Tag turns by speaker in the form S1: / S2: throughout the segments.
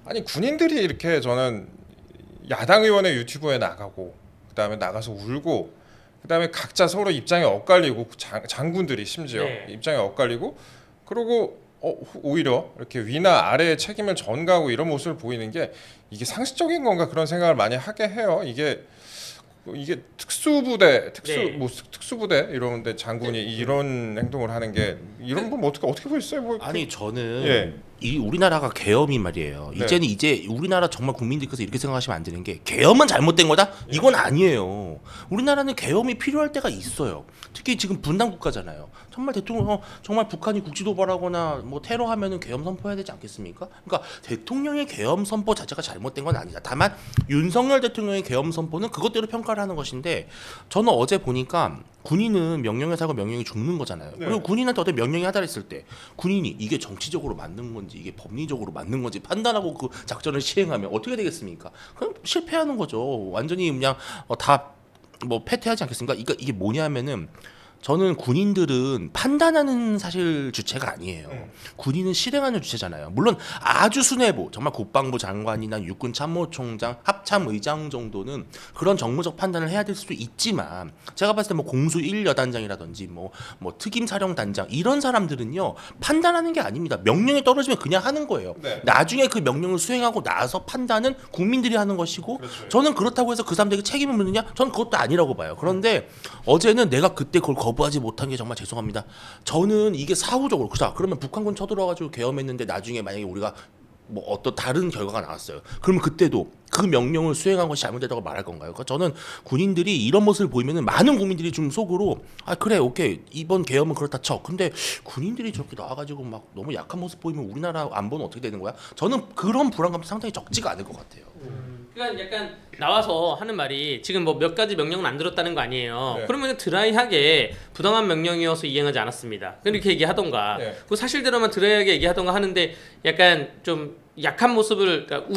S1: 아니 군인들이 이렇게 저는 야당 의원의 유튜브에 나가고 그다음에 나가서 울고 그다음에 각자 서로 입장이 엇갈리고 장군들이 심지어 입장이 엇갈리고 그리고 오히려 이렇게 위나 아래의 책임을 전가하고 이런 모습을 보이는 게 이게 상식적인 건가 그런 생각을 많이 하게 해요. 이게 특수부대 특수부대 이런데 장군이 이런 행동을 하는 게 이런 분 어떻게 보셨어요? 뭐
S2: 아니 저는 이 우리나라가 계엄이 말이에요. 이제는 이제 우리나라 정말 국민들께서 이렇게 생각하시면 안 되는 게 계엄은 잘못된 거다? 이건 아니에요. 우리나라는 계엄이 필요할 때가 있어요. 특히 지금 분단 국가잖아요. 정말 대통령 정말 북한이 국지 도발하거나 뭐 테러하면은 계엄 선포해야 되지 않겠습니까? 그러니까 대통령의 계엄 선포 자체가 잘못된 건 아니다. 다만 윤석열 대통령의 계엄 선포는 그것대로 평가를 하는 것인데 저는 어제 보니까 군인은 명령에 살고 명령이 죽는 거잖아요. 그리고 군인한테 어떤 명령이 하달했을 때 군인이 이게 정치적으로 맞는 건지 이게 법리적으로 맞는 건지 판단하고 그 작전을 시행하면 어떻게 되겠습니까? 그럼 실패하는 거죠. 완전히 그냥 다 뭐 패퇴하지 않겠습니까? 이게 뭐냐면은 저는 군인들은 판단하는 사실 주체가 아니에요. 군인은 실행하는 주체잖아요. 물론 아주 수뇌부, 정말 국방부 장관이나 육군 참모총장, 합참의장 정도는 그런 정무적 판단을 해야 될 수도 있지만 제가 봤을 때 뭐 공수 1여단장이라든지 뭐 특임사령단장 이런 사람들은요 판단하는 게 아닙니다. 명령이 떨어지면 그냥 하는 거예요. 나중에 그 명령을 수행하고 나서 판단은 국민들이 하는 것이고 저는 그렇다고 해서 그 사람들에게 책임을 묻느냐? 저는 그것도 아니라고 봐요. 그런데 어제는 내가 그때 그걸 거부하지 못한 게 정말 죄송합니다. 저는 이게 사후적으로 그러면 북한군 쳐들어가지고 계엄했는데 나중에 만약에 우리가 뭐 어떤 다른 결과가 나왔어요. 그러면 그때도 그 명령을 수행한 것이 잘못됐다고 말할 건가요? 그러니까 저는 군인들이 이런 모습을 보이면은 많은 국민들이 좀 속으로 그래 오케이 이번 계엄은 그렇다 쳐. 근데 군인들이 저렇게 나와가지고 막 너무 약한 모습 보이면 우리나라 안보는 어떻게 되는 거야? 저는 그런 불안감도 상당히 적지가 않을 것 같아요.
S3: 그러니까 약간 나와서 하는 말이 지금 뭐 몇 가지 명령은 안 들었다는 거 아니에요. 그러면 드라이하게 부당한 명령이어서 이행하지 않았습니다. 그렇게 얘기하던가 그 사실대로만 드라이하게 얘기하던가 하는데 약간 좀 약한 모습을 그러니까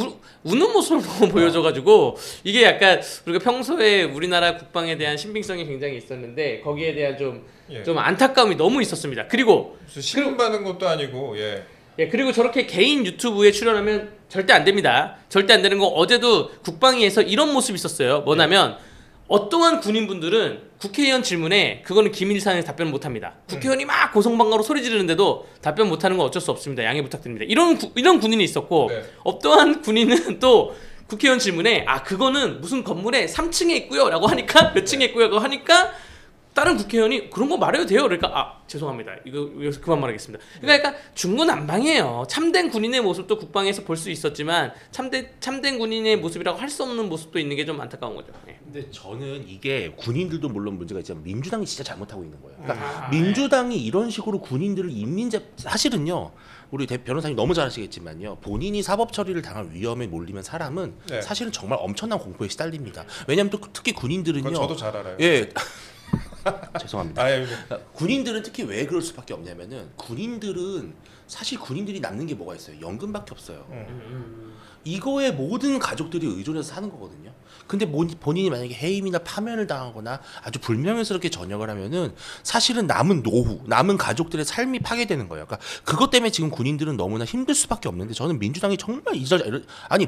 S3: 우는 모습을 너무 보여줘가지고 이게 약간 우리가 평소에 우리나라 국방에 대한 신빙성이 굉장히 있었는데 거기에 대한 좀 안타까움이 너무 있었습니다. 그리고
S1: 신문받은 것도 아니고
S3: 그리고 저렇게 개인 유튜브에 출연하면 절대 안 됩니다. 절대 안 되는 거 어제도 국방위에서 이런 모습이 있었어요. 뭐냐면 어떠한 군인분들은 국회의원 질문에 그거는 기밀사항에서 답변을 못합니다. 국회의원이 막 고성방가로 소리 지르는데도 답변 못하는 건 어쩔 수 없습니다. 양해 부탁드립니다. 이런 군인이 있었고 어떠한 군인은 또 국회의원 질문에 그거는 무슨 건물에 3층에 있고요 라고 하니까 몇 층에 있고요 라고 하니까 다른 국회의원이 그런 거 말해도 돼요. 그러니까 죄송합니다. 이거 여기서 그만 말하겠습니다. 그러니까 중구난방이에요. 참된 군인의 모습도 국방에서 볼 수 있었지만 참된 군인의 모습이라고 할 수 없는 모습도 있는 게 좀 안타까운 거죠.
S2: 근데 저는 이게 군인들도 물론 문제가 있지만 민주당이 진짜 잘못하고 있는 거예요. 그러니까 민주당이 이런 식으로 군인들을 사실은요. 우리 변호사님 너무 잘 아시겠지만요. 본인이 사법 처리를 당할 위험에 몰리면 사람은 사실은 정말 엄청난 공포에 시달립니다. 왜냐하면 또 특히 군인들은요.
S1: 저도 잘 알아요.
S2: 죄송합니다. 군인들은 특히 왜 그럴 수밖에 없냐면은 사실 군인들이 남는 게 뭐가 있어요? 연금밖에 없어요. 이거에 모든 가족들이 의존해서 사는 거거든요. 근데 본인이 만약에 해임이나 파면을 당하거나 아주 불명예스럽게 전역을 하면은 사실은 남은 노후, 남은 가족들의 삶이 파괴되는 거예요. 그러니까 그것 때문에 지금 군인들은 너무나 힘들 수밖에 없는데 저는 민주당이 정말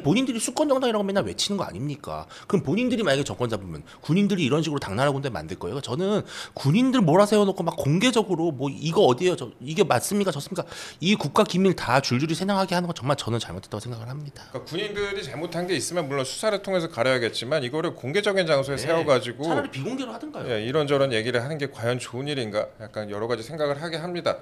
S2: 본인들이 수권 정당이라고 맨날 외치는 거 아닙니까? 그럼 본인들이 만약에 정권 잡으면 군인들이 이런 식으로 당나라 군대 만들 거예요. 그러니까 저는 군인들 몰아세워놓고 막 공개적으로 뭐 이거 어디에요? 이게 맞습니까? 좋습니까? 이 국가 기밀 다 줄줄이 새나가게 하는 건 정말 저는 잘못됐다고 생각을 합니다.
S1: 그러니까 군인들이 잘못한 게 있으면 물론 수사를 통해서 가려야겠지만 이거를 공개적인 장소에 세워가지고
S2: 차라리 비공개로 하든가요.
S1: 이런저런 얘기를 하는 게 과연 좋은 일인가? 약간 여러 가지 생각을 하게 합니다.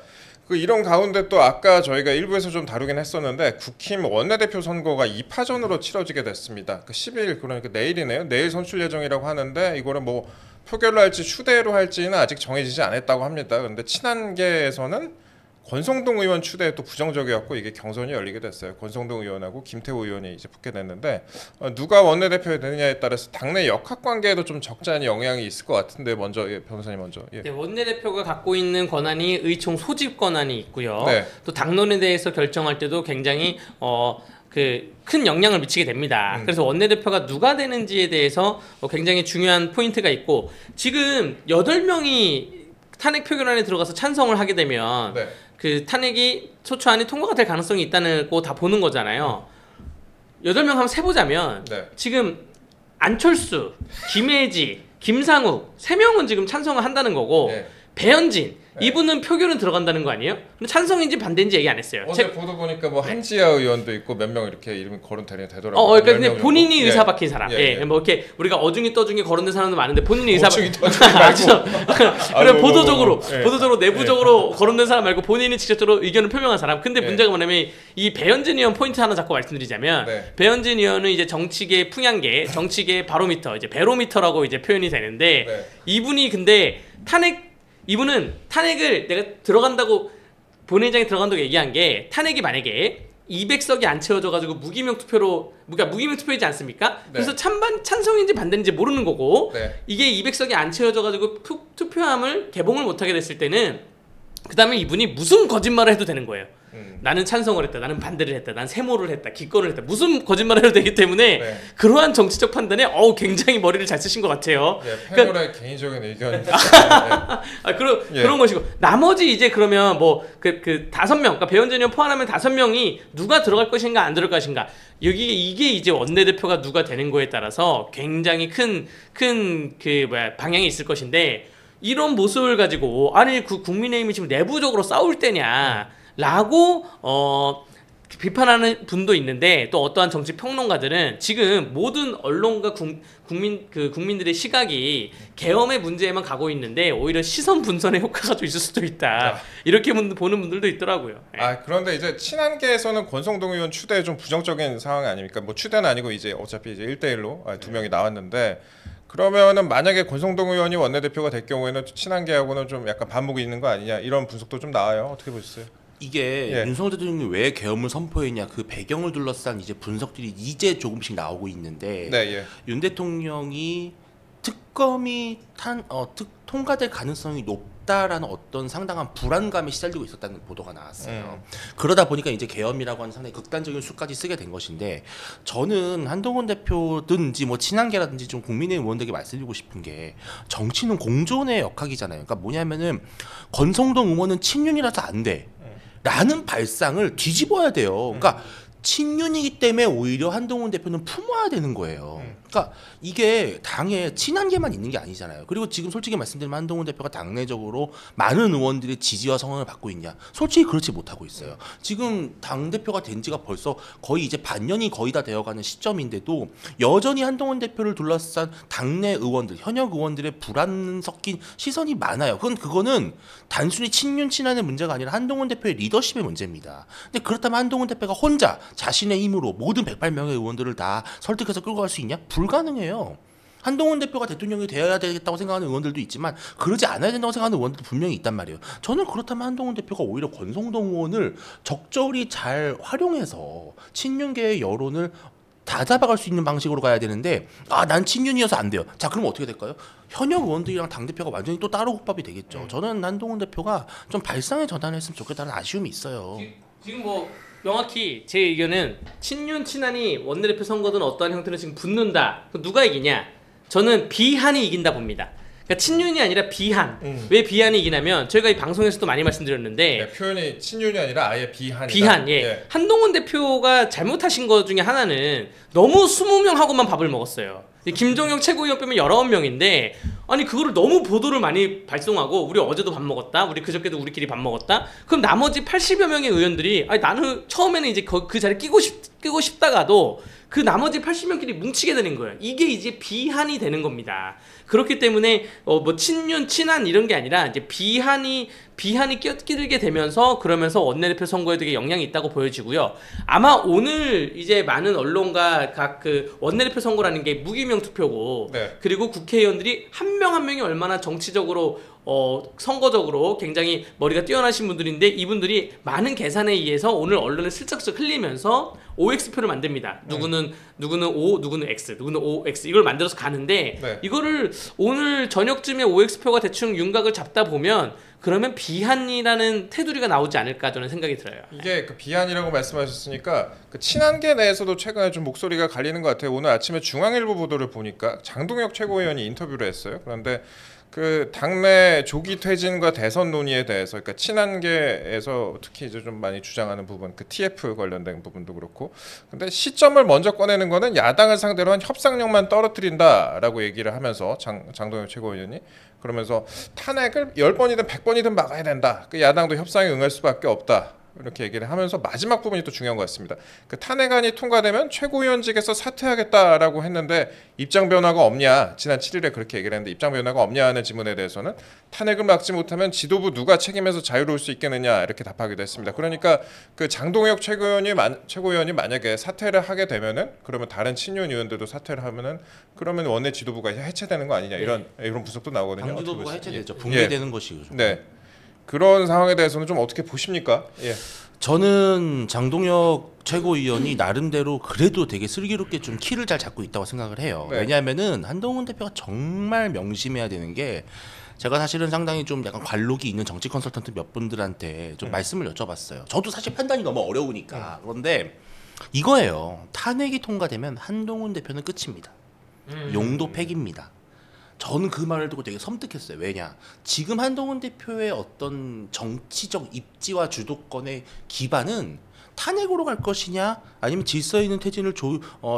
S1: 이런 가운데 또 아까 저희가 일부에서 좀 다루긴 했었는데 국힘 원내대표 선거가 2파전으로 치러지게 됐습니다. 10일 그러니까 내일이네요. 내일 선출 예정이라고 하는데 이거를 뭐 표결로 할지 추대로 할지는 아직 정해지지 않았다고 합니다. 그런데 친한계에서는 권성동 의원 추대에 또 부정적이었고 이게 경선이 열리게 됐어요. 권성동 의원하고 김태호 의원이 이제 붙게 됐는데 누가 원내대표가 되느냐에 따라서 당내 역학관계에도 좀 적잖이 영향이 있을 것 같은데 먼저 변호사님 먼저.
S3: 원내대표가 갖고 있는 권한이 의총 소집 권한이 있고요. 또 당론에 대해서 결정할 때도 굉장히 큰 영향을 미치게 됩니다. 그래서 원내대표가 누가 되는지에 대해서 굉장히 중요한 포인트가 있고 지금 8명이 탄핵 표결안에 들어가서 찬성을 하게 되면 그 탄핵이 소추안이 통과가 될 가능성이 있다는 거 다 보는 거잖아요. 8명 한번 세보자면
S1: 네.
S3: 지금 안철수, 김혜지, 김상욱 3명은 지금 찬성을 한다는 거고
S1: 네.
S3: 배현진
S1: 네.
S3: 이분은 표결은 들어간다는 거 아니에요? 근데 찬성인지 반대인지 얘기 안 했어요.
S1: 어제 보도 보니까 뭐 한지아 의원도 있고 몇 명 이렇게 이름이 거론되는 되더라고요.
S3: 그러니까
S1: 10명
S3: 근데
S1: 정도.
S3: 본인이
S1: 예.
S3: 의사 박힌 사람.
S1: 예, 예.
S3: 뭐 이렇게 우리가 어중이 떠중이 거론된 사람도 많은데 본인이 의사
S1: 어중이 떠중이 말고.
S3: 그래
S1: 아이고,
S3: 보도적으로
S1: 예.
S3: 보도적으로 내부적으로 거론된 사람 말고 본인이 직접적으로 의견을 표명한 사람. 근데
S1: 예.
S3: 문제가 뭐냐면 이 배현진 의원 포인트 하나 잡고 말씀드리자면
S1: 네.
S3: 배현진 의원은 이제 정치계 풍향계, 정치계 바로미터, 이제 베로미터라고 이제 표현이 되는데
S1: 네.
S3: 이분이 근데 이분은 탄핵을 내가 들어간다고 본회의장에 들어간다고 얘기한 게 탄핵이 만약에 200석이 안 채워져가지고 무기명 투표로 그러니까 무기명 투표이지 않습니까?
S1: 네.
S3: 그래서 찬성인지 반대인지 모르는 거고
S1: 네.
S3: 이게 200석이 안 채워져가지고 투표함을 개봉을 못하게 됐을 때는 그 다음에 이분이 무슨 거짓말을 해도 되는 거예요. 나는 찬성을 했다, 나는 반대를 했다, 난 세모를 했다, 기권을 했다, 무슨 거짓말을 해도 되기 때문에
S1: 네.
S3: 그러한 정치적 판단에 굉장히 머리를 잘 쓰신 것 같아요.
S1: 네, 패널의 개인적인 의견입니다. 예.
S3: 그런 것이고 나머지 이제 그러면 뭐 그 5명, 그러니까 배현진 의원 포함하면 5명이 누가 들어갈 것인가 안 들어갈 것인가 이게 이제 원내대표가 누가 되는 거에 따라서 굉장히 큰 방향이 있을 것인데 이런 모습을 가지고 아니 그 국민의힘이 지금 내부적으로 싸울 때냐라고 비판하는 분도 있는데 또 어떠한 정치 평론가들은 지금 모든 언론과 국민들의 시각이 계엄의 문제에만 가고 있는데 오히려 시선 분산의 효과가 좀 있을 수도 있다. 이렇게 보는 분들도 있더라고요.
S1: 그런데 이제 친한계에서는 권성동 의원 추대에 좀 부정적인 상황 아닙니까? 뭐 추대는 아니고 이제 어차피 이제 1대1로 두 명이 나왔는데 그러면은 만약에 권성동 의원이 원내대표가 될 경우에는 친한계하고는 좀 약간 반목이 있는 거 아니냐 이런 분석도 좀 나와요. 어떻게 보셨어요?
S2: 이게
S1: 예.
S2: 윤석열 대통령이 왜 계엄을 선포했냐 그 배경을 둘러싼 이제 분석들이 이제 조금씩 나오고 있는데
S1: 네, 예.
S2: 윤 대통령이 특검이 통과될 가능성이 높다라는 어떤 상당한 불안감에 시달리고 있었다는 보도가 나왔어요. 그러다 보니까 이제 계엄이라고 하는 상당히 극단적인 수까지 쓰게 된 것인데 저는 한동훈 대표든지 뭐 친한계라든지 좀 국민의힘 의원들에게 말씀드리고 싶은 게 정치는 공존의 역학이잖아요. 그러니까 뭐냐면은 권성동 의원은 친윤이라서 안 돼. 라는 발상을 뒤집어야 돼요. 그러니까 친윤이기 때문에 오히려 한동훈 대표는 품어야 되는 거예요. 그러니까 이게 당에 친한계만 있는 게 아니잖아요. 그리고 지금 솔직히 말씀드리면 한동훈 대표가 당내적으로 많은 의원들의 지지와 성원을 받고 있냐? 솔직히 그렇지 못하고 있어요. 지금 당 대표가 된 지가 벌써 거의 이제 반년이 거의 다 되어가는 시점인데도 여전히 한동훈 대표를 둘러싼 당내 의원들, 현역 의원들의 불안 섞인 시선이 많아요. 그거는 단순히 친윤 친한의 문제가 아니라 한동훈 대표의 리더십의 문제입니다. 근데 그렇다면 한동훈 대표가 혼자 자신의 힘으로 모든 108명의 의원들을 다 설득해서 끌고 갈 수 있냐? 불가능해요. 한동훈 대표가 대통령이 되어야 되겠다고 생각하는 의원들도 있지만 그러지 않아야 된다고 생각하는 의원들도 분명히 있단 말이에요. 저는 그렇다면 한동훈 대표가 오히려 권성동 의원을 적절히 잘 활용해서 친윤계의 여론을 다 잡아갈 수 있는 방식으로 가야 되는데 난 친윤이어서 안 돼요. 자 그럼 어떻게 될까요? 현역 의원들이랑 당대표가 완전히 또 따로 국밥이 되겠죠. 저는 한동훈 대표가 좀 발상의 전환을 했으면 좋겠다는 아쉬움이 있어요.
S3: 지금 뭐 명확히 제 의견은 친윤 친한이 원내대표 선거든 어떠한 형태로 지금 붙는다. 누가 이기냐? 저는 비한이 이긴다 봅니다. 그러니까 친윤이 아니라 비한. 왜 비한이 이기냐면 저희가 이 방송에서도 많이 말씀드렸는데
S1: 네, 표현이 친윤이 아니라 아예 비한이다.
S3: 비한. 예. 한동훈 대표가 잘못하신 것 중에 하나는 너무 20명하고만 밥을 먹었어요. 김종영 최고위원 빼면 19명인데 아니 그거를 너무 보도를 많이 발송하고 우리 어제도 밥 먹었다, 우리 그저께도 우리끼리 밥 먹었다. 그럼 나머지 80여 명의 의원들이 아니 나는 처음에는 이제 그 자리에 끼고 싶다가도 그 나머지 80명끼리 뭉치게 되는 거예요. 이게 이제 비한이 되는 겁니다. 그렇기 때문에 뭐 친윤 친한 이런 게 아니라 이제 비한이 끼어들게 되면서 그러면서 원내대표 선거에 되게 영향이 있다고 보여지고요. 아마 오늘 이제 많은 언론과 각 그 원내대표 선거라는 게 무기명 투표고
S1: 네.
S3: 그리고 국회의원들이 한 명 한 명이 얼마나 정치적으로 선거적으로 굉장히 머리가 뛰어나신 분들인데 이분들이 많은 계산에 의해서 오늘 언론을 슬쩍슬쩍 흘리면서 OX표를 만듭니다. 누구는 O, 누구는 X, 누구는 OX 이걸 만들어서 가는데
S1: 네.
S3: 이거를 오늘 저녁쯤에 OX표가 대충 윤곽을 잡다 보면 그러면 비한이라는 테두리가 나오지 않을까 저는 생각이 들어요.
S1: 이게 그 비한이라고 말씀하셨으니까 그 친한계 내에서도 최근에 좀 목소리가 갈리는 것 같아요. 오늘 아침에 중앙일보 보도를 보니까 장동혁 최고위원이 인터뷰를 했어요. 그런데 그 당내 조기 퇴진과 대선 논의에 대해서, 그러니까 친한계에서 특히 이제 좀 많이 주장하는 부분, 그 TF 관련된 부분도 그렇고, 근데 시점을 먼저 꺼내는 거는 야당을 상대로 한 협상력만 떨어뜨린다라고 얘기를 하면서 장동혁 최고위원이 그러면서 탄핵을 10번이든 100번이든 막아야 된다. 그 야당도 협상에 응할 수밖에 없다. 이렇게 얘기를 하면서 마지막 부분이 또 중요한 것 같습니다. 그 탄핵안이 통과되면 최고위원직에서 사퇴하겠다라고 했는데 입장 변화가 없냐, 지난 7일에 그렇게 얘기를 했는데 입장 변화가 없냐 하는 질문에 대해서는 탄핵을 막지 못하면 지도부 누가 책임에서 자유로울 수 있겠느냐 이렇게 답하기도 했습니다. 그러니까 그 장동혁 최고위원이 만약에 사퇴를 하게 되면은, 그러면 다른 친윤 의원들도 사퇴를 하면은 그러면 원내 지도부가 해체되는 거 아니냐, 이런 분석도 나오거든요.
S2: 당 지도부가 해체되죠.
S1: 예.
S2: 붕괴되는 것이죠.
S1: 네. 그런 상황에 대해서는 좀 어떻게 보십니까? 예.
S2: 저는 장동혁 최고위원이 나름대로 그래도 되게 슬기롭게 좀 키를 잘 잡고 있다고 생각을 해요.
S1: 네.
S2: 왜냐하면은 한동훈 대표가 정말 명심해야 되는 게, 제가 사실은 상당히 좀 약간 관록이 있는 정치 컨설턴트 몇 분들한테 좀 말씀을 여쭤봤어요. 저도 사실 판단이 너무 어려우니까. 그런데 이거예요. 탄핵이 통과되면 한동훈 대표는 끝입니다. 용도 폐기입니다. 저는 그 말을 듣고 되게 섬뜩했어요. 왜냐? 지금 한동훈 대표의 어떤 정치적 입지와 주도권의 기반은 탄핵으로 갈 것이냐, 아니면 질서 있는 퇴진을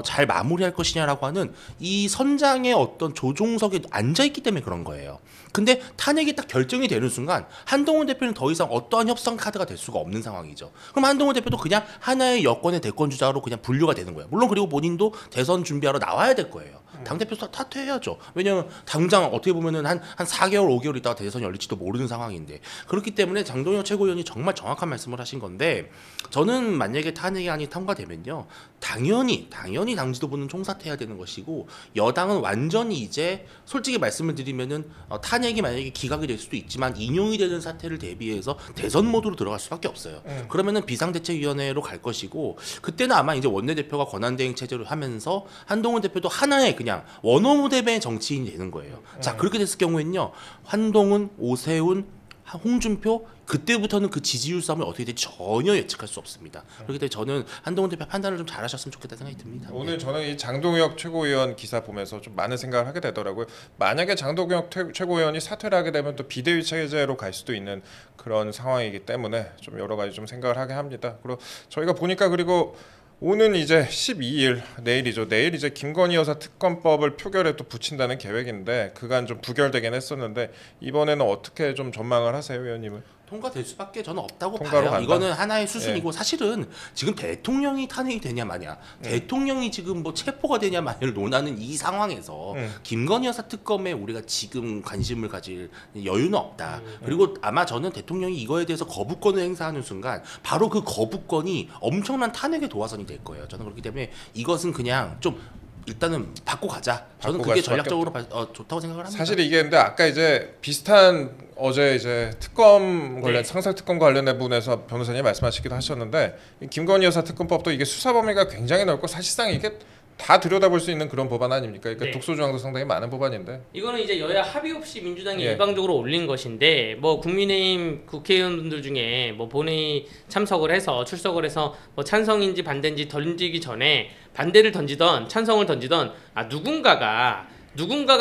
S2: 잘 마무리할 것이냐라고 하는 이 선장의 어떤 조종석에 앉아있기 때문에 그런 거예요. 근데 탄핵이 딱 결정이 되는 순간 한동훈 대표는 더 이상 어떠한 협상 카드가 될 수가 없는 상황이죠. 그럼 한동훈 대표도 그냥 하나의 여권의 대권 주자로 그냥 분류가 되는 거예요. 물론 그리고 본인도 대선 준비하러 나와야 될 거예요. 당대표 사퇴해야죠. 왜냐면 당장 어떻게 보면은 한 4개월 5개월 있다가 대선이 열릴지도 모르는 상황인데, 그렇기 때문에 장동혁 최고위원이 정말 정확한 말씀을 하신 건데, 저는 만약에 탄핵안이 통과되면요, 당연히 당 지도부는 총사퇴해야 되는 것이고, 여당은 완전히 이제 솔직히 말씀을 드리면은 탄핵이 만약에 기각이 될 수도 있지만 인용이 되는 사태를 대비해서 대선 모드로 들어갈 수밖에 없어요. 그러면은 비상대책위원회로 갈 것이고, 그때는 아마 이제 원내대표가 권한대행 체제로 하면서 한동훈 대표도 하나의 그냥 원어무대의 정치인이 되는 거예요. 자, 그렇게 됐을 경우에는요, 한동훈, 오세훈, 홍준표, 그때부터는 그 지지율 싸움이 어떻게 될지 전혀 예측할 수 없습니다. 그렇기 때문에 저는 한동훈 대표 판단을 좀 잘하셨으면 좋겠다 생각이 듭니다.
S1: 오늘 저는 이 장동혁 최고위원 기사 보면서 좀 많은 생각을 하게 되더라고요. 만약에 장동혁 최고위원이 사퇴를 하게 되면 또 비대위 체제로 갈 수도 있는 그런 상황이기 때문에 좀 여러 가지 좀 생각을 하게 합니다. 그리고 저희가 보니까, 그리고 오는 이제 12일 내일이죠. 내일 이제 김건희 여사 특검법을 표결에 또 붙인다는 계획인데, 그간 좀 부결되긴 했었는데 이번에는 어떻게 좀 전망을 하세요, 의원님은?
S2: 통과될 수밖에 저는 없다고
S1: 통과로
S2: 봐요.
S1: 간다?
S2: 이거는 하나의 수순이고, 사실은 지금 대통령이 탄핵이 되냐 마냐, 대통령이 지금 뭐 체포가 되냐 마냐를 논하는 이 상황에서 김건희 여사 특검에 우리가 지금 관심을 가질 여유는 없다. 그리고 아마 저는 대통령이 이거에 대해서 거부권을 행사하는 순간 바로 그 거부권이 엄청난 탄핵의 도화선이 될 거예요. 저는 그렇기 때문에 이것은 그냥 좀 일단은 받고 가자. 저는
S1: 받고
S2: 그게
S1: 갈 수밖에
S2: 전략적으로 좋다고 생각을 합니다.
S1: 사실 이게 근데 아까 이제 비슷한 어제 이제 특검 관련 상설 특검 관련된 부분에서 변호사님 말씀하시기도 하셨는데, 이 김건희 여사 특검법도 이게 수사 범위가 굉장히 넓고 사실상 이게 다 들여다볼 수 있는 그런 법안 아닙니까? 그러니까 독소 조항도 상당히 많은 법안인데,
S3: 이거는 이제 여야 합의 없이 민주당이
S1: 예.
S3: 일방적으로 올린 것인데, 뭐 국민의힘 국회의원분들 중에 뭐 본회의 참석을 해서 출석을 해서 뭐 찬성인지 반대인지 던지기 전에 반대를 던지던 찬성을 던지던 누군가가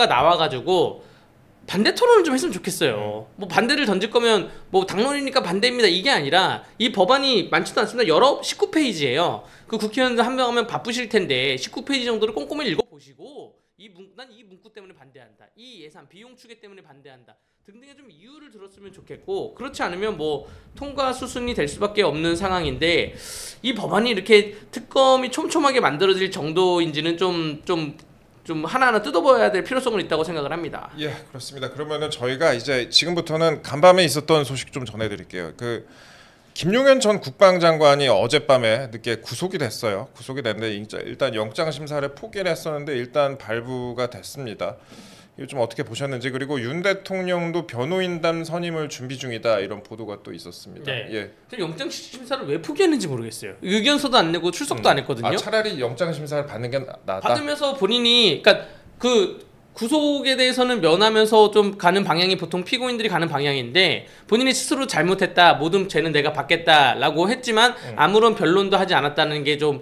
S3: 나와가지고 반대 토론을 좀 했으면 좋겠어요. 뭐 반대를 던질 거면 뭐 당론이니까 반대입니다 이게 아니라, 이 법안이 많지도 않습니다. 19페이지예요. 그 국회의원들 한 명 하면 바쁘실 텐데 19페이지 정도를 꼼꼼히 읽어보시고, 난 이 문구 때문에 반대한다, 이 예산 비용 추계 때문에 반대한다 등등의 좀 이유를 들었으면 좋겠고, 그렇지 않으면 뭐 통과 수순이 될 수밖에 없는 상황인데, 이 법안이 이렇게 특검이 촘촘하게 만들어질 정도인지는 좀 하나하나 뜯어봐야 될 필요성은 있다고 생각을 합니다.
S1: 예, 그렇습니다. 그러면은 저희가 이제 지금부터는 간밤에 있었던 소식 좀 전해드릴게요. 그 김용현 전 국방장관이 어젯밤에 늦게 구속이 됐어요. 구속이 됐는데 일단 영장 심사를 포기를 했었는데 일단 발부가 됐습니다. 이거 좀 어떻게 보셨는지, 그리고 윤 대통령도 변호인단 선임을 준비 중이다, 이런 보도가 또 있었습니다.
S3: 네.
S1: 예.
S3: 영장 심사를 왜 포기했는지 모르겠어요. 의견서도 안 내고 출석도 안 했거든요.
S1: 차라리 영장 심사를 받는 게 낫다.
S3: 받으면서 본인이, 그러니까 그 구속에 대해서는 면하면서 좀 가는 방향이 보통 피고인들이 가는 방향인데, 본인이 스스로 잘못했다, 모든 죄는 내가 받겠다라고 했지만 아무런 변론도 하지 않았다는 게 좀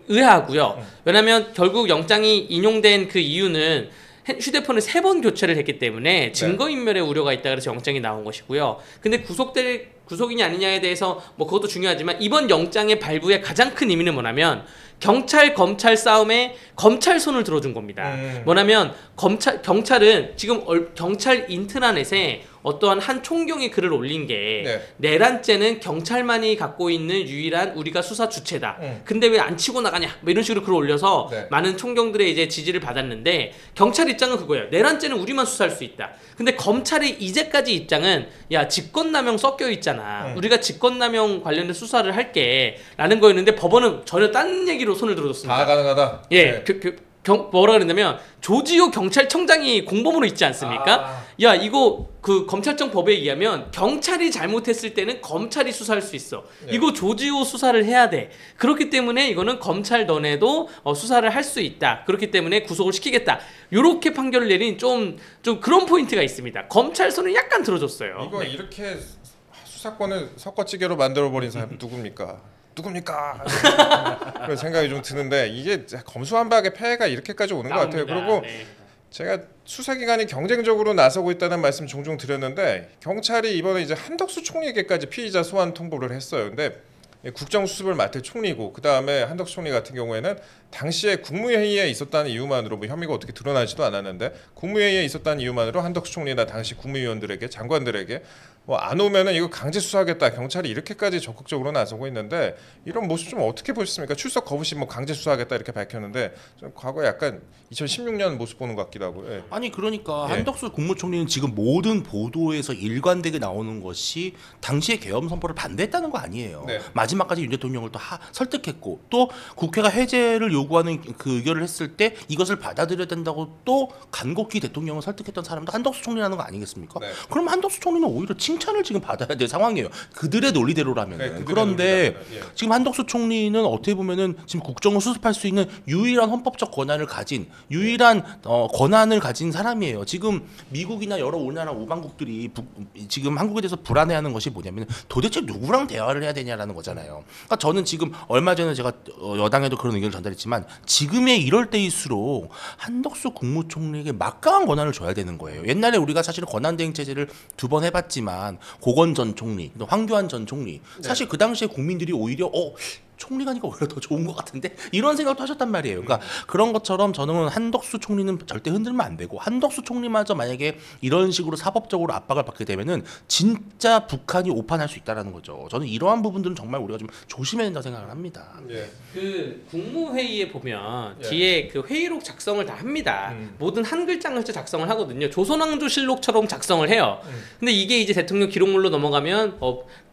S3: 의아하고요. 왜냐하면 결국 영장이 인용된 그 이유는 휴대폰을 3번 교체를 했기 때문에 증거인멸의 우려가 있다 그래서 영장이 나온 것이고요. 근데 구속이냐 아니냐에 대해서 뭐 그것도 중요하지만 이번 영장의 발부의 가장 큰 의미는 뭐냐면 경찰 검찰 싸움에 검찰 손을 들어준 겁니다. 뭐냐면 경찰은 지금 경찰 인트라넷에 어떠한 한 총경이 글을 올린 게 내란죄는 경찰만이 갖고 있는 유일한 우리가 수사 주체다. 근데 왜 안 치고 나가냐? 뭐 이런 식으로 글을 올려서 많은 총경들의 이제 지지를 받았는데 경찰 입장은 그거예요. 내란죄는 우리만 수사할 수 있다. 근데 검찰의 이제까지 입장은 야 직권남용 섞여 있잖아. 우리가 직권남용 관련된 수사를 할게라는 거였는데 법원은 전혀 딴 얘기로 손을 들어줬습니다.
S1: 다 가능하다.
S3: 예, 뭐라 그랬냐면 조지호 경찰청장이 공범으로 있지 않습니까? 야 이거 그 검찰청 법에 의하면 경찰이 잘못했을 때는 검찰이 수사할 수 있어. 이거 조지호 수사를 해야 돼. 그렇기 때문에 이거는 검찰 너네도 수사를 할 수 있다. 그렇기 때문에 구속을 시키겠다. 요렇게 판결을 내린 좀 그런 포인트가 있습니다. 검찰 손을 약간 들어줬어요.
S1: 이거 이렇게 수사권을 섞어찌개로 만들어버린 사람이 누굽니까? 그런 생각이 좀 드는데 이게 검수완박의 폐해가 이렇게까지 오는 것 같아요. 그리고 제가 수사기관이 경쟁적으로 나서고 있다는 말씀 종종 드렸는데 경찰이 이번에 이제 한덕수 총리에게까지 피의자 소환 통보를 했어요. 근데 국정수습을 맡을 총리고 그 다음에 한덕수 총리 같은 경우에는 당시에 국무회의에 있었다는 이유만으로 뭐 혐의가 어떻게 드러나지도 않았는데 국무회의에 있었다는 이유만으로 한덕수 총리나 당시 국무위원들에게 장관들에게 뭐 안 오면은 이거 강제 수사하겠다 경찰이 이렇게까지 적극적으로 나서고 있는데 이런 모습 좀 어떻게 보셨습니까? 출석 거부시 뭐 강제 수사하겠다 이렇게 밝혔는데 좀 과거에 약간 2016년 모습 보는 것 같기도 하고. 예.
S2: 아니 그러니까 한덕수 국무총리는 지금 모든 보도에서 일관되게 나오는 것이 당시에 계엄 선포를 반대했다는 거 아니에요. 마지막까지 윤 대통령을 또 설득했고 또 국회가 해제를 요구하는 그 의결을 했을 때 이것을 받아들여야 된다고 또 간곡히 대통령을 설득했던 사람도 한덕수 총리라는 거 아니겠습니까? 그럼 한덕수 총리는 오히려 칭찬을 지금 받아야 될 상황이에요. 그들의 논리대로라면. 그런데 지금 한덕수 총리는 어떻게 보면은 지금 국정을 수습할 수 있는 유일한 헌법적 권한을 가진 유일한 권한을 가진 사람이에요. 지금 미국이나 여러 우리나라 우방국들이 지금 한국에 대해서 불안해하는 것이 뭐냐면 도대체 누구랑 대화를 해야 되냐라는 거잖아요. 그러니까 저는 지금 얼마 전에 제가 여당에도 그런 의견을 전달했지만 지금의 이럴 때일수록 한덕수 국무총리에게 막강한 권한을 줘야 되는 거예요. 옛날에 우리가 사실 권한대행 체제를 2번 해봤지만 고건 전 총리, 황교안 전 총리 사실 그 당시에 국민들이 오히려 총리가 니까 오히려 더 좋은 것 같은데 이런 생각도 하셨단 말이에요. 그러니까 그런 것처럼 저는 한덕수 총리는 절대 흔들면 안 되고 한덕수 총리마저 만약에 이런 식으로 사법적으로 압박을 받게 되면은 진짜 북한이 오판할 수 있다라는 거죠. 저는 이러한 부분들은 정말 우리가 좀 조심해야 된다고 생각을 합니다.
S3: 그 국무회의에 보면 뒤에 그 회의록 작성을 다 합니다. 모든 한 글자 한 글자 작성을 하거든요. 조선왕조실록처럼 작성을 해요. 근데 이게 이제 대통령 기록물로 넘어가면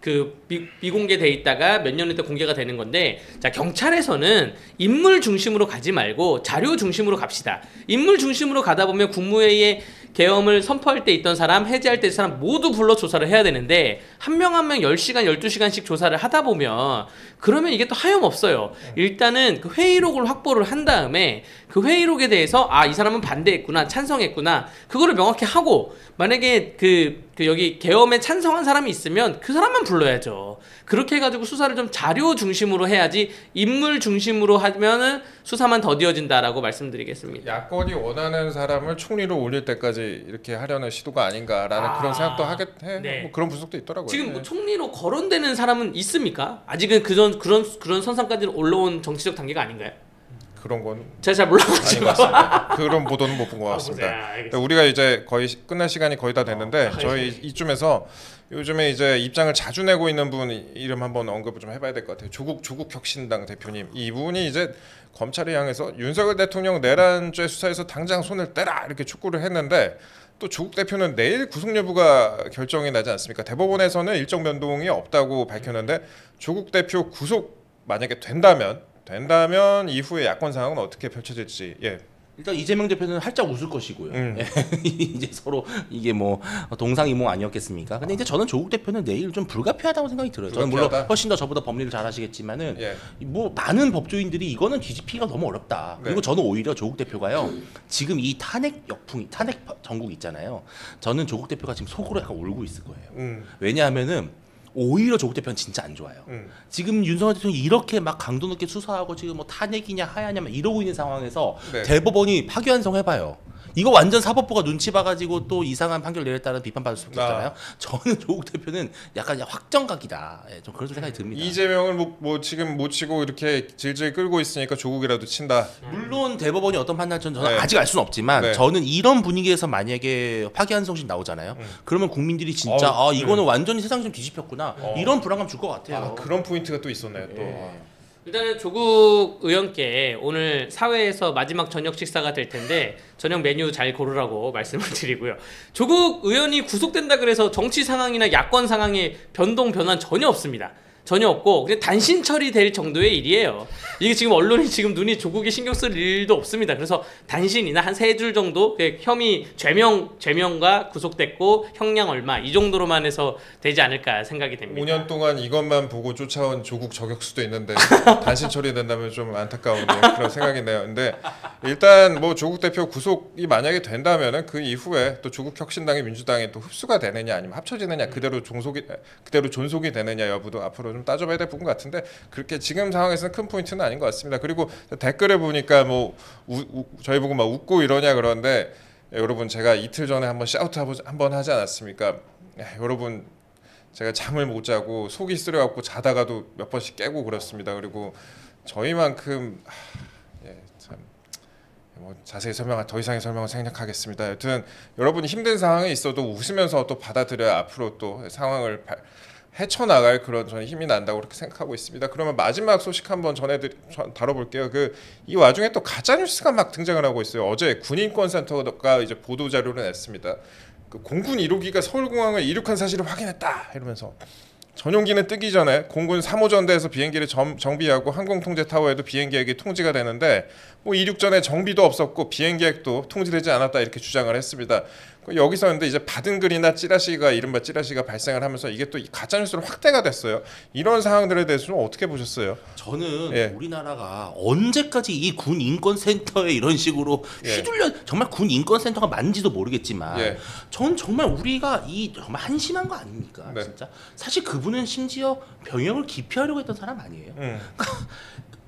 S3: 그 미공개돼 있다가 몇 년 있다 공개가 되는 건데 자 경찰에서는 인물 중심으로 가지 말고 자료 중심으로 갑시다. 인물 중심으로 가다 보면 국무회의에 계엄을 선포할 때 있던 사람, 해제할 때 사람 모두 불러 조사를 해야 되는데 한 명 한 명 10시간, 12시간씩 조사를 하다 보면 그러면 이게 또 하염없어요. 일단은 그 회의록을 확보를 한 다음에 그 회의록에 대해서 이 사람은 반대했구나, 찬성했구나 그거를 명확히 하고 만약에 그 여기 계엄에 찬성한 사람이 있으면 그 사람만 불러야죠. 그렇게 해가지고 수사를 좀 자료 중심으로 해야지 인물 중심으로 하면은 수사만 더디어진다라고 말씀드리겠습니다.
S1: 야권이 원하는 사람을 총리로 올릴 때까지 이렇게 하려는 시도가 아닌가라는 그런 생각도 하게 해. 뭐 그런 분석도 있더라고요.
S3: 지금 뭐 총리로 거론되는 사람은 있습니까? 아직은 그런 선상까지는 올라온 정치적 단계가 아닌가요?
S1: 그런 건
S3: 제가 잘 몰라가지고
S1: 그런 보도는 못 본 것 같습니다. 우리가 이제 거의 끝날 시간이 거의 다 됐는데 저희 이쯤에서 요즘에 이제 입장을 자주 내고 있는 분 이름 한번 언급을 좀 해봐야 될 것 같아요. 조국 혁신당 대표님 이분이 이제 검찰을 향해서 윤석열 대통령 내란죄 수사에서 당장 손을 떼라 이렇게 촉구를 했는데 또 조국 대표는 내일 구속 여부가 결정이 나지 않습니까? 대법원에서는 일정 변동이 없다고 밝혔는데 조국 대표 구속 만약에 된다면 이후에 야권 상황은 어떻게 펼쳐질지.
S2: 일단 이재명 대표는 활짝 웃을 것이고요. 이제 서로 이게 뭐 동상이몽 아니었겠습니까? 근데 이제 저는 조국 대표는 내일 좀 불가피하다고 생각이 들어요. 저는 물론 훨씬 더 저보다 법리를 잘 하시겠지만은 뭐 많은 법조인들이 이거는 뒤집히기가 너무 어렵다. 그리고 저는 오히려 조국 대표가요. 지금 이 탄핵 전국 있잖아요. 저는 조국 대표가 지금 속으로 약간 울고 있을 거예요. 왜냐하면은 오히려 조국 대표는 진짜 안 좋아요. 지금 윤석열 대통령이 이렇게 막 강도 높게 수사하고 지금 뭐 탄핵이냐 하야냐 막 이러고 있는 상황에서 대법원이 파기환송 해봐요. 이거 완전 사법부가 눈치 봐가지고 또 이상한 판결 내렸다는 비판받을 수 있잖아요. 저는 조국 대표는 약간 확정각이다. 예, 좀 그런 생각이 듭니다.
S1: 이재명을 뭐 지금 못 치고 이렇게 질질 끌고 있으니까 조국이라도 친다.
S2: 물론 대법원이 어떤 판단을 저는
S1: 네.
S2: 아직 알 수는 없지만
S1: 네.
S2: 저는 이런 분위기에서 만약에 파기환송심 나오잖아요. 그러면 국민들이 진짜 이거는 완전히 세상이 좀 뒤집혔구나. 이런 불안감 줄 것 같아요.
S1: 그런 포인트가 또 있었네요. 또.
S2: 예.
S3: 일단은 조국 의원께 오늘 사회에서 마지막 저녁 식사가 될 텐데 저녁 메뉴 잘 고르라고 말씀을 드리고요. 조국 의원이 구속된다 그래서 정치 상황이나 야권 상황에 변동 변화는 전혀 없습니다. 전혀 없고 그냥 단신 처리될 정도의 일이에요. 이게 지금 언론이 지금 눈이 조국에 신경 쓸 일도 없습니다. 그래서 단신이나 한 3줄 정도 혐의 죄명과 구속됐고 형량 얼마 이 정도로만 해서 되지 않을까 생각이 됩니다.
S1: 5년 동안 이것만 보고 쫓아온 조국 저격수도 있는데 단신 처리된다면 좀 안타까운 그런 생각이네요. 근데 일단 뭐 조국 대표 구속이 만약에 된다면은 그 이후에 또 조국 혁신당이 민주당이 또 흡수가 되느냐 아니면 합쳐지느냐 그대로 존속이 되느냐 여부도 앞으로 좀 따져봐야 될 부분 같은데 그렇게 지금 상황에서는 큰 포인트는 아닌 것 같습니다. 그리고 댓글에 보니까 뭐 저희 보고 막 웃고 이러냐 그러는데 여러분 제가 이틀 전에 한번 샤우트 한번 하지 않았습니까? 여러분 제가 잠을 못 자고 속이 쓰려갖고 자다가도 몇 번씩 깨고 그렇습니다. 그리고 저희만큼 참 뭐 자세히 더 이상의 설명을 생략하겠습니다. 여튼 여러분이 힘든 상황에 있어도 웃으면서 또 받아들여야 앞으로 또 상황을 헤쳐나갈 그런 저는 힘이 난다고 그렇게 생각하고 있습니다. 그러면 마지막 소식 한번 다뤄볼게요. 이 와중에 또 가짜 뉴스가 막 등장을 하고 있어요. 어제 군인권센터가 이제 보도 자료를 냈습니다. 그 공군 1호기가 서울공항을 이륙한 사실을 확인했다 이러면서 전용기는 뜨기 전에 공군 3호 전대에서 비행기를 정비하고 항공통제타워에도 비행기획이 통지가 되는데 뭐 이륙 전에 정비도 없었고 비행기획도 통지되지 않았다 이렇게 주장을 했습니다. 여기서 근데 이제 받은 글이나 이른바 찌라시가 발생을 하면서 이게 또 가짜뉴스로 확대가 됐어요. 이런 상황들에 대해서 좀 어떻게 보셨어요?
S2: 저는 우리나라가 언제까지 이 군 인권센터에 이런 식으로 휘둘려 정말 군 인권센터가 맞는지도 모르겠지만 전 정말 우리가 정말 한심한 거 아닙니까?
S1: 네.
S2: 진짜 사실 그분은 심지어 병역을 기피하려고 했던 사람 아니에요.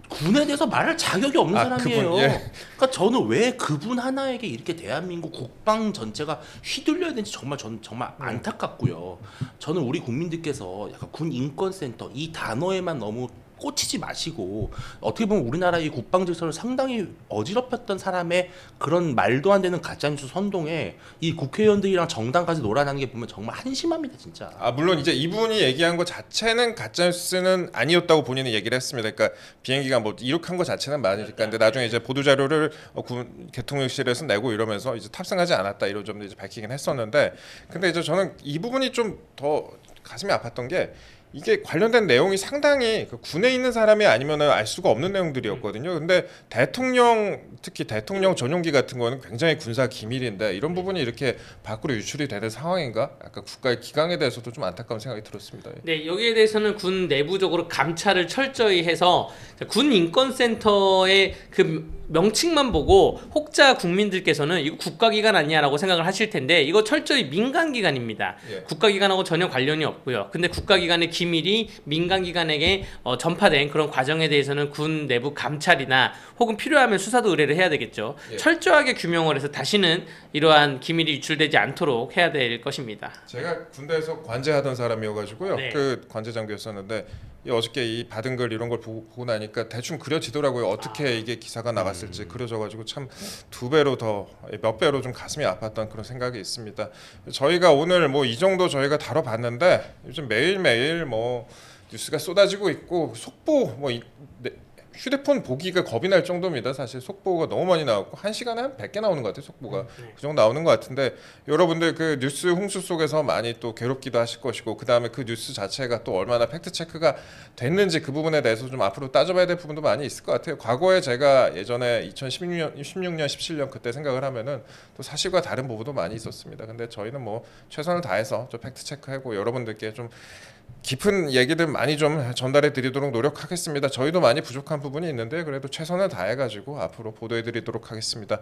S2: 군에 대해서 말할 자격이 없는 사람이에요. 그러니까 저는 왜 그분 하나에게 이렇게 대한민국 국방 전체가 휘둘려야 되는지 저는 정말 안타깝고요. 저는 우리 국민들께서 약간 군 인권센터 이 단어에만 너무 꽂히지 마시고 어떻게 보면 우리나라의 국방 질서를 상당히 어지럽혔던 사람의 그런 말도 안 되는 가짜뉴스 선동에 이 국회의원들이랑 정당까지 놀아나는 게 보면 정말 한심합니다 진짜.
S1: 물론 이제 이분이 얘기한 것 자체는 가짜뉴스는 아니었다고 본인이 얘기를 했습니다. 그러니까 비행기가 뭐 이륙한 것 자체는 맞으니까. 근데 나중에 이제 보도 자료를 군 대통령실에서 내고 이러면서 이제 탑승하지 않았다 이런 점도 이제 밝히긴 했었는데, 근데 이제 저는 이 부분이 좀 더 가슴이 아팠던 게 이게 관련된 내용이 상당히 군에 있는 사람이 아니면은 알 수가 없는 내용들이었거든요. 근데 특히 대통령 전용기 같은 거는 굉장히 군사 기밀인데 이런 부분이 이렇게 밖으로 유출이 되는 상황인가? 약간 국가의 기강에 대해서도 좀 안타까운 생각이 들었습니다.
S3: 네, 여기에 대해서는 군 내부적으로 감찰을 철저히 해서 군 인권센터의 그 명칭만 보고 혹자 국민들께서는 이거 국가기관 아니냐라고 생각을 하실 텐데 이거 철저히 민간기관입니다. 국가기관하고 전혀 관련이 없고요. 근데 국가기관의 기밀이 민간기관에게 전파된 그런 과정에 대해서는 군 내부 감찰이나 혹은 필요하면 수사도 의뢰를 해야 되겠죠. 철저하게 규명을 해서 다시는 이러한 기밀이 유출되지 않도록 해야 될 것입니다.
S1: 제가 군대에서 관제하던 사람이어가지고요. 그 관제 장교였었는데 어저께 이 받은 글 이런 걸 보고 나니까 대충 그려지더라고요. 어떻게 이게 기사가 나갔을지 그려져가지고 참 몇 배로 좀 가슴이 아팠던 그런 생각이 있습니다. 저희가 오늘 뭐 이 정도 저희가 다뤄봤는데 요즘 매일매일 뭐 뉴스가 쏟아지고 있고 속보 휴대폰 보기가 겁이 날 정도입니다. 사실 속보가 너무 많이 나왔고 1시간에 한 100개 나오는 것 같아요. 속보가 그 정도 나오는 것 같은데 여러분들 그 뉴스 홍수 속에서 많이 또 괴롭기도 하실 것이고 그 다음에 그 뉴스 자체가 또 얼마나 팩트 체크가 됐는지 그 부분에 대해서 좀 앞으로 따져봐야 될 부분도 많이 있을 것 같아요. 과거에 제가 예전에 2016년, 17년 그때 생각을 하면은 또 사실과 다른 부분도 많이 있었습니다. 근데 저희는 뭐 최선을 다해서 좀 팩트 체크하고 여러분들께 좀 깊은 얘기들 많이 좀 전달해 드리도록 노력하겠습니다. 저희도 많이 부족한 부분이 있는데 그래도 최선을 다해가지고 앞으로 보도해 드리도록 하겠습니다.